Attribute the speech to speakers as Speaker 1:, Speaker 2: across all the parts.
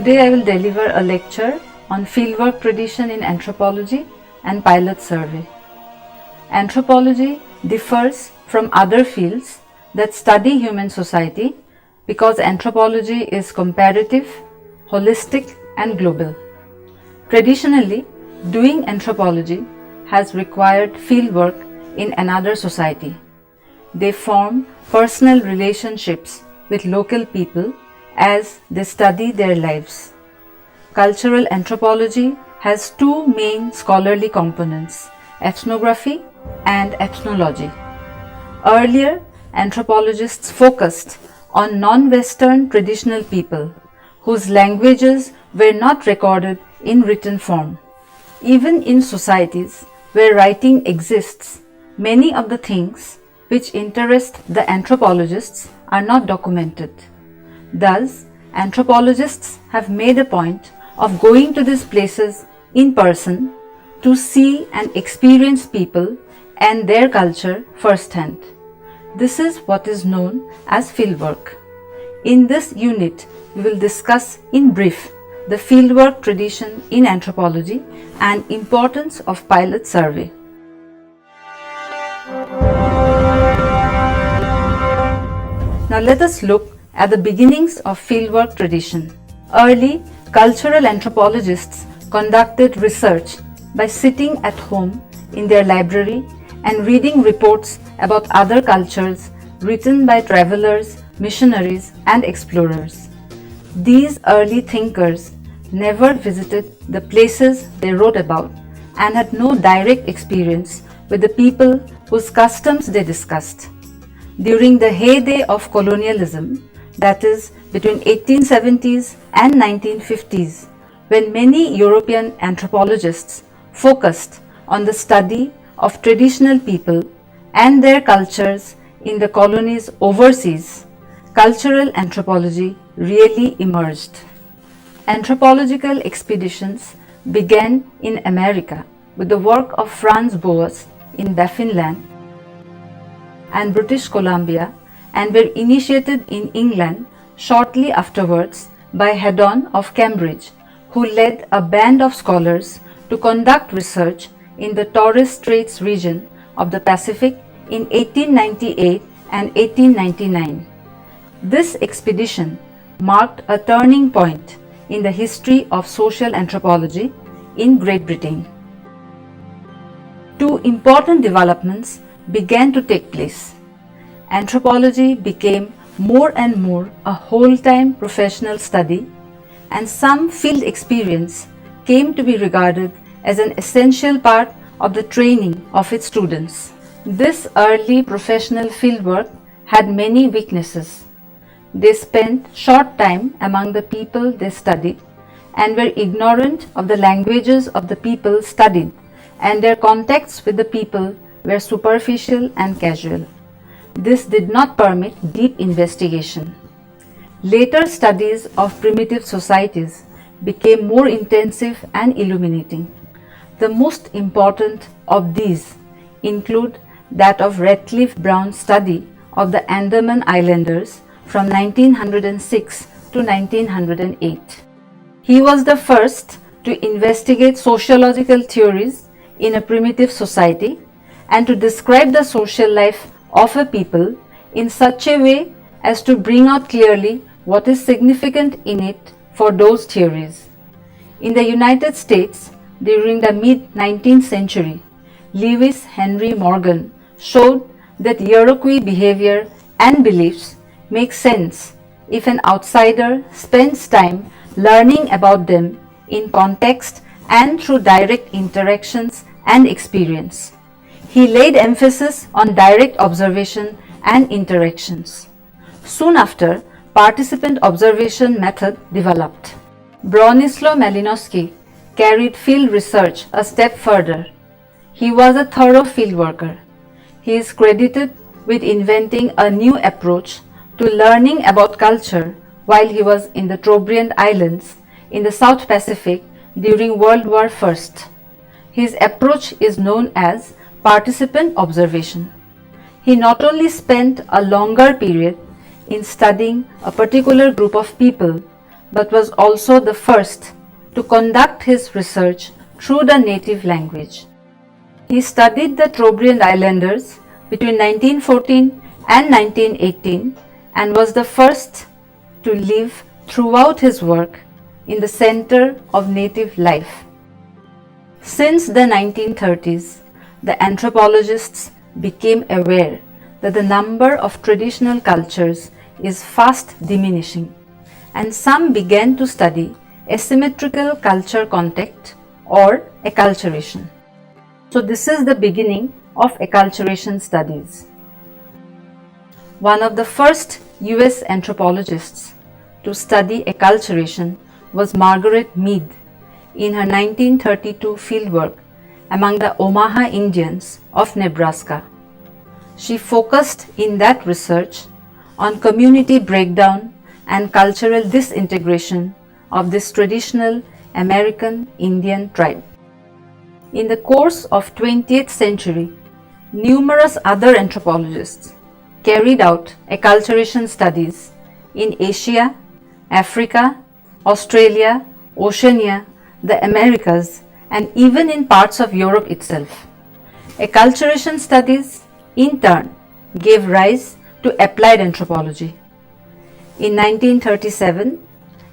Speaker 1: Today I will deliver a lecture on fieldwork tradition in anthropology and pilot survey. Anthropology differs from other fields that study human society because anthropology is comparative, holistic and global. Traditionally, doing anthropology has required fieldwork in another society. They form personal relationships with local people as they study their lives. Cultural anthropology has two main scholarly components, ethnography and ethnology. Earlier, anthropologists focused on non-Western traditional people whose languages were not recorded in written form. Even in societies where writing exists, many of the things which interest the anthropologists are not documented. Thus, anthropologists have made a point of going to these places in person to see and experience people and their culture firsthand. This is what is known as fieldwork. In this unit, we will discuss in brief the fieldwork tradition in anthropology and importance of pilot survey. Now let us look at the beginnings of fieldwork tradition. Early cultural anthropologists conducted research by sitting at home in their library and reading reports about other cultures written by travelers, missionaries and explorers. These early thinkers never visited the places they wrote about and had no direct experience with the people whose customs they discussed. During the heyday of colonialism, that is between 1870s and 1950s, when many European anthropologists focused on the study of traditional people and their cultures in the colonies overseas, cultural anthropology really emerged. Anthropological expeditions began in America with the work of Franz Boas in Baffinland and British Columbia and were initiated in England shortly afterwards by Haddon of Cambridge, who led a band of scholars to conduct research in the Torres Straits region of the Pacific in 1898 and 1899. This expedition marked a turning point in the history of social anthropology in Great Britain. Two important developments began to take place. Anthropology became more and more a whole-time professional study, and some field experience came to be regarded as an essential part of the training of its students. This early professional fieldwork had many weaknesses. They spent short time among the people they studied and were ignorant of the languages of the people studied, and their contacts with the people were superficial and casual. This did not permit deep investigation. Later studies of primitive societies became more intensive and illuminating. The most important of these include that of Radcliffe Brown's study of the Andaman Islanders from 1906 to 1908. He was the first to investigate sociological theories in a primitive society and to describe the social life of a people in such a way as to bring out clearly what is significant in it for those theories. In the United States, during the mid-19th century, Lewis Henry Morgan showed that Iroquois behavior and beliefs make sense if an outsider spends time learning about them in context and through direct interactions and experience. He laid emphasis on direct observation and interactions. Soon after, participant observation method developed. Bronislaw Malinowski carried field research a step further. He was a thorough field worker. He is credited with inventing a new approach to learning about culture while he was in the Trobriand Islands in the South Pacific during World War I. His approach is known as participant observation. He not only spent a longer period in studying a particular group of people, but was also the first to conduct his research through the native language. He studied the Trobriand Islanders between 1914 and 1918 and was the first to live throughout his work in the center of native life. Since the 1930s, the anthropologists became aware that the number of traditional cultures is fast diminishing, and some began to study asymmetrical culture contact or acculturation. So this is the beginning of acculturation studies. One of the first US anthropologists to study acculturation was Margaret Mead in her 1932 fieldwork among the Omaha Indians of Nebraska. She focused in that research on community breakdown and cultural disintegration of this traditional American Indian tribe. In the course of 20th century, numerous other anthropologists carried out acculturation studies in Asia, Africa, Australia, Oceania, the Americas, and even in parts of Europe itself. Acculturation studies, in turn, gave rise to applied anthropology. In 1937,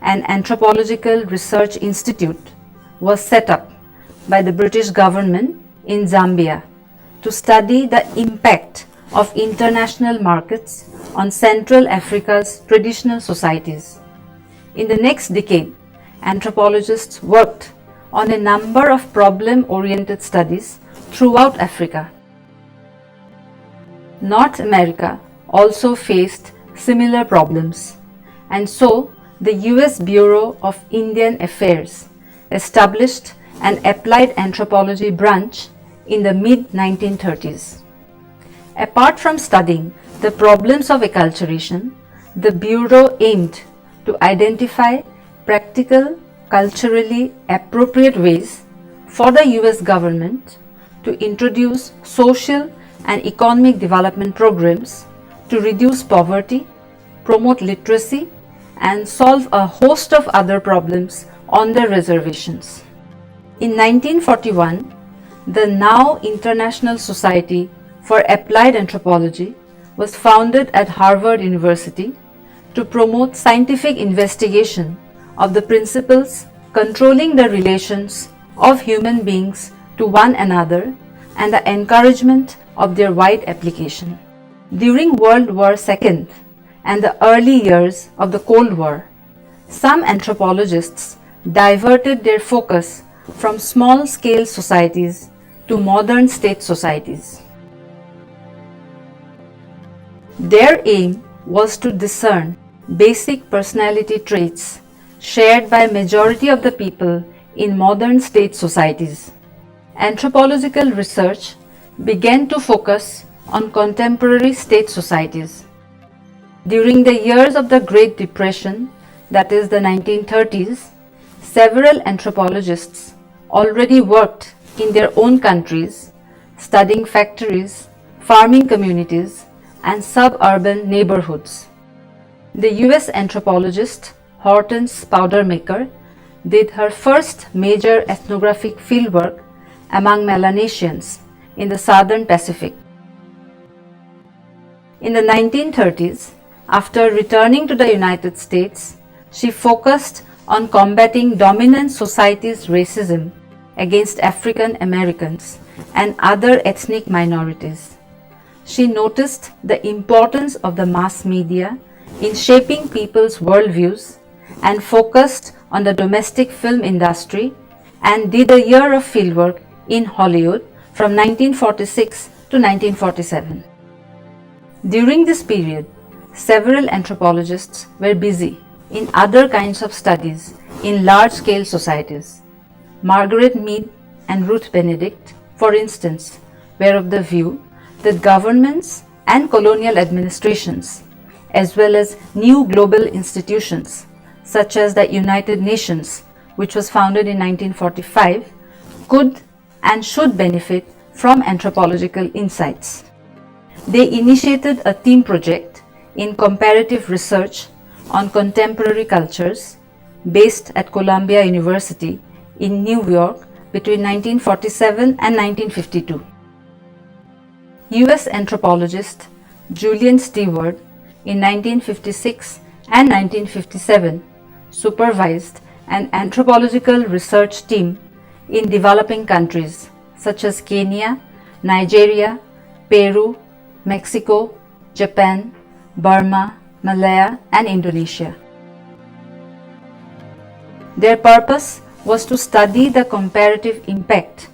Speaker 1: an anthropological research institute was set up by the British government in Zambia to study the impact of international markets on Central Africa's traditional societies. In the next decade, anthropologists worked on a number of problem-oriented studies throughout Africa. North America also faced similar problems, and so the US Bureau of Indian Affairs established an applied anthropology branch in the mid-1930s. Apart from studying the problems of acculturation, the Bureau aimed to identify practical, culturally appropriate ways for the US government to introduce social and economic development programs to reduce poverty, promote literacy, and solve a host of other problems on the reservations. In 1941, the now International Society for Applied Anthropology was founded at Harvard University to promote scientific investigation of the principles controlling the relations of human beings to one another and the encouragement of their wide application. During World War II and the early years of the Cold War, some anthropologists diverted their focus from small-scale societies to modern state societies. Their aim was to discern basic personality traits shared by a majority of the people in modern state societies. Anthropological research began to focus on contemporary state societies. During the years of the Great Depression, that is the 1930s, several anthropologists already worked in their own countries, studying factories, farming communities, and suburban neighborhoods. The US anthropologist Hortense Powdermaker did her first major ethnographic fieldwork among Melanesians in the southern Pacific. In the 1930s, after returning to the United States, she focused on combating dominant society's racism against African Americans and other ethnic minorities. She noticed the importance of the mass media in shaping people's worldviews and focused on the domestic film industry and did a year of fieldwork in Hollywood from 1946 to 1947. During this period, several anthropologists were busy in other kinds of studies in large-scale societies. Margaret Mead and Ruth Benedict, for instance, were of the view that governments and colonial administrations, as well as new global institutions such as the United Nations, which was founded in 1945, could and should benefit from anthropological insights. They initiated a team project in comparative research on contemporary cultures based at Columbia University in New York between 1947 and 1952. US anthropologist Julian Stewart in 1956 and 1957 supervised an anthropological research team in developing countries such as Kenya, Nigeria, Peru, Mexico, Japan, Burma, Malaya, and Indonesia. Their purpose was to study the comparative impact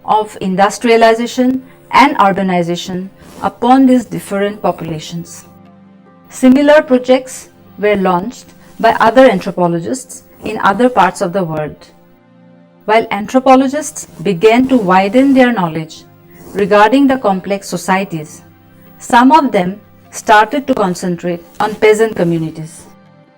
Speaker 1: of industrialization and urbanization upon these different populations. Similar projects were launched by other anthropologists in other parts of the world. While anthropologists began to widen their knowledge regarding the complex societies, some of them started to concentrate on peasant communities.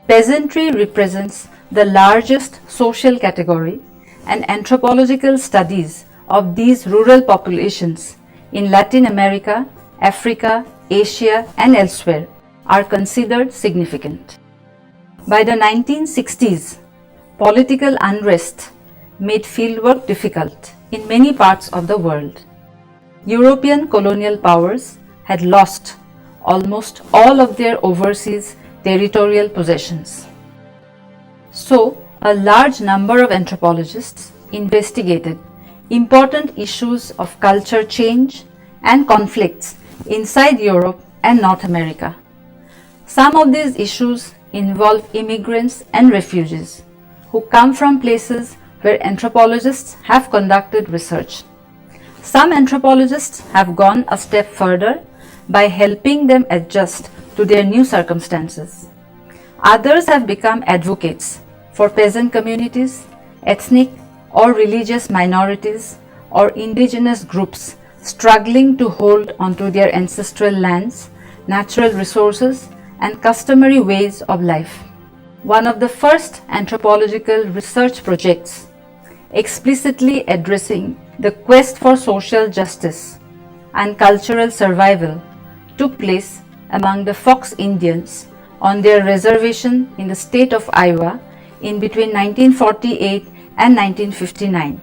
Speaker 1: Peasantry represents the largest social category, and anthropological studies of these rural populations in Latin America, Africa, Asia, and elsewhere are considered significant. By the 1960s, political unrest made fieldwork difficult in many parts of the world. European colonial powers had lost almost all of their overseas territorial possessions. So, a large number of anthropologists investigated important issues of culture change and conflicts inside Europe and North America. Some of these issues involve immigrants and refugees who come from places where anthropologists have conducted research. Some anthropologists have gone a step further by helping them adjust to their new circumstances. Others have become advocates for peasant communities, ethnic or religious minorities, or indigenous groups struggling to hold onto their ancestral lands, natural resources, and customary ways of life. One of the first anthropological research projects explicitly addressing the quest for social justice and cultural survival took place among the Fox Indians on their reservation in the state of Iowa in between 1948 and 1959.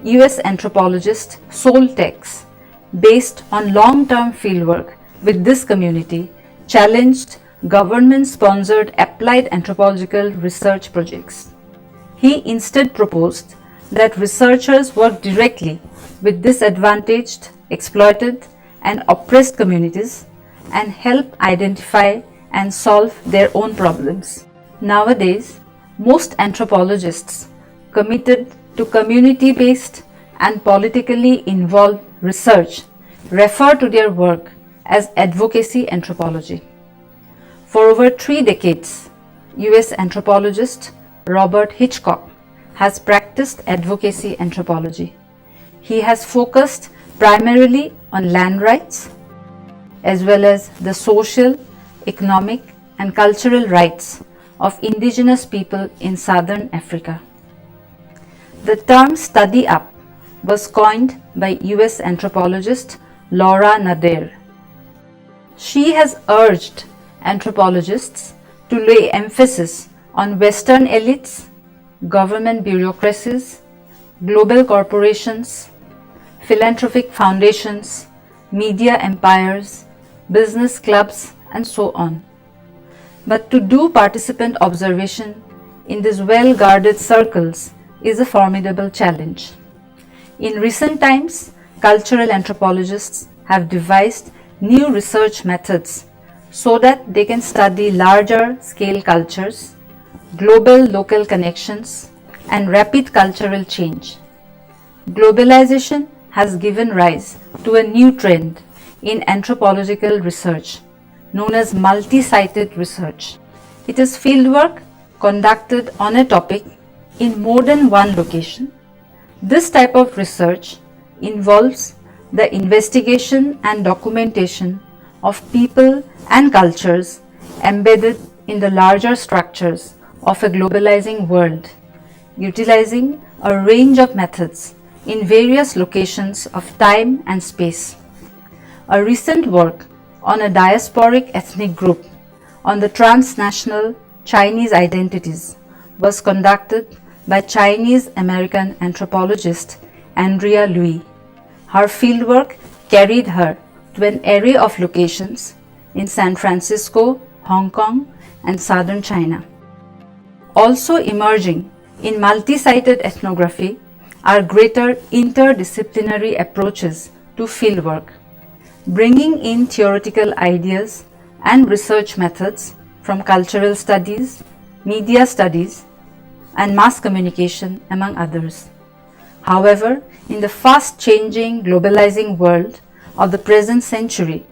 Speaker 1: US anthropologist Sol Tex, based on long-term fieldwork with this community, challenged government-sponsored applied anthropological research projects. He instead proposed that researchers work directly with disadvantaged, exploited, and oppressed communities and help identify and solve their own problems. Nowadays, most anthropologists committed to community-based and politically involved research refer to their work as advocacy anthropology. For over 3 decades, US anthropologist Robert Hitchcock has practiced advocacy anthropology. He has focused primarily on land rights as well as the social, economic, and cultural rights of indigenous people in southern Africa. The term study up was coined by US anthropologist Laura Nader. She has urged anthropologists to lay emphasis on Western elites, government bureaucracies, global corporations, philanthropic foundations, media empires, business clubs, and so on. But to do participant observation in these well-guarded circles is a formidable challenge. In recent times, cultural anthropologists have devised new research methods so that they can study larger scale cultures, global local connections, and rapid cultural change. Globalization has given rise to a new trend in anthropological research known as multi-sited research. It is fieldwork conducted on a topic in more than one location. This type of research involves the investigation and documentation of people and cultures embedded in the larger structures of a globalizing world, utilizing a range of methods in various locations of time and space. A recent work on a diasporic ethnic group on the transnational Chinese Identities was conducted by Chinese-American anthropologist Andrea Louis. Her fieldwork carried her to an array of locations in San Francisco, Hong Kong, and southern China. Also emerging in multi-sited ethnography are greater interdisciplinary approaches to fieldwork, bringing in theoretical ideas and research methods from cultural studies, media studies, and mass communication, among others. However, in the fast-changing, globalizing world of the present century,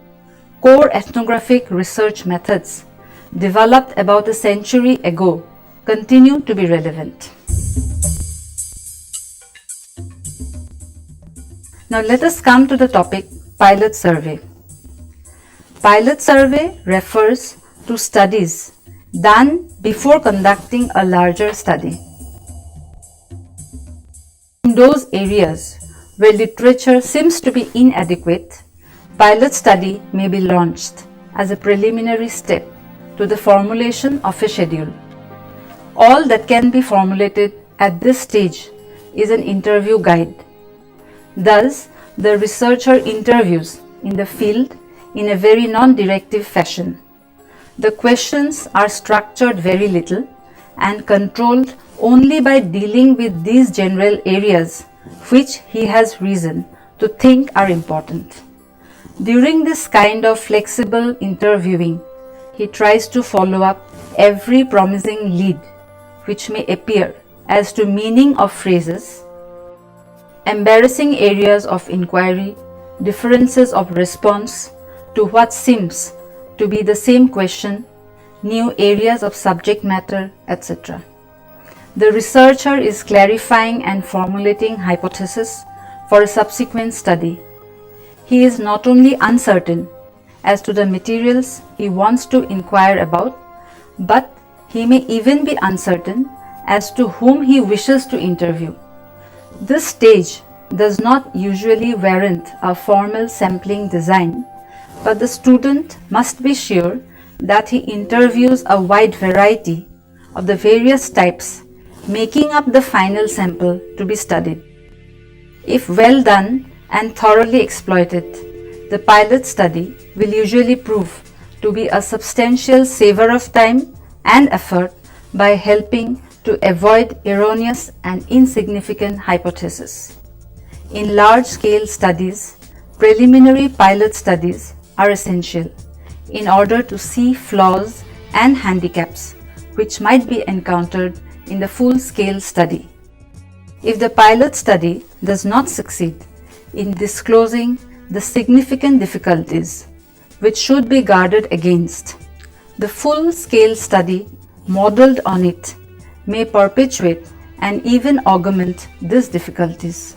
Speaker 1: core ethnographic research methods developed about a century ago continue to be relevant. Now let us come to the topic pilot survey. Pilot survey refers to studies done before conducting a larger study. In those areas where literature seems to be inadequate, pilot study may be launched as a preliminary step to the formulation of a schedule. All that can be formulated at this stage is an interview guide. Thus, the researcher interviews in the field in a very non-directive fashion. The questions are structured very little and controlled only by dealing with these general areas which he has reason to think are important. During this kind of flexible interviewing, he tries to follow up every promising lead which may appear as to meaning of phrases, embarrassing areas of inquiry, differences of response to what seems to be the same question, new areas of subject matter, etc. The researcher is clarifying and formulating hypotheses for a subsequent study. He is not only uncertain as to the materials he wants to inquire about, but he may even be uncertain as to whom he wishes to interview. This stage does not usually warrant a formal sampling design, but the student must be sure that he interviews a wide variety of the various types, making up the final sample to be studied. If well done and thoroughly exploited, the pilot study will usually prove to be a substantial saver of time and effort by helping to avoid erroneous and insignificant hypotheses. In large-scale studies, preliminary pilot studies are essential in order to see flaws and handicaps which might be encountered in the full-scale study. If the pilot study does not succeed in disclosing the significant difficulties which should be guarded against, the full-scale study modeled on it may perpetuate and even augment these difficulties.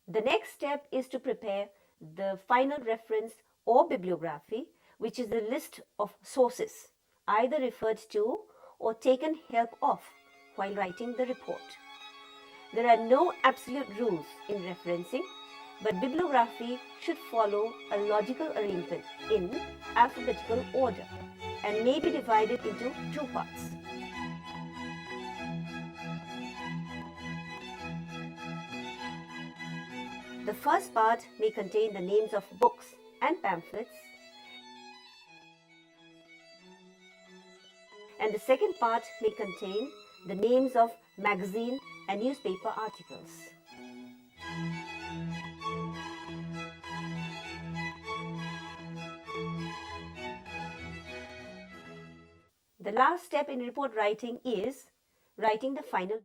Speaker 2: The next step is to prepare the final reference or bibliography, which is a list of sources either referred to or taken help of while writing the report. There are no absolute rules in referencing, but bibliography should follow a logical arrangement in alphabetical order and may be divided into two parts. The first part may contain the names of books and pamphlets, and the second part may contain the names of magazine and newspaper articles. The last step in report writing is writing the final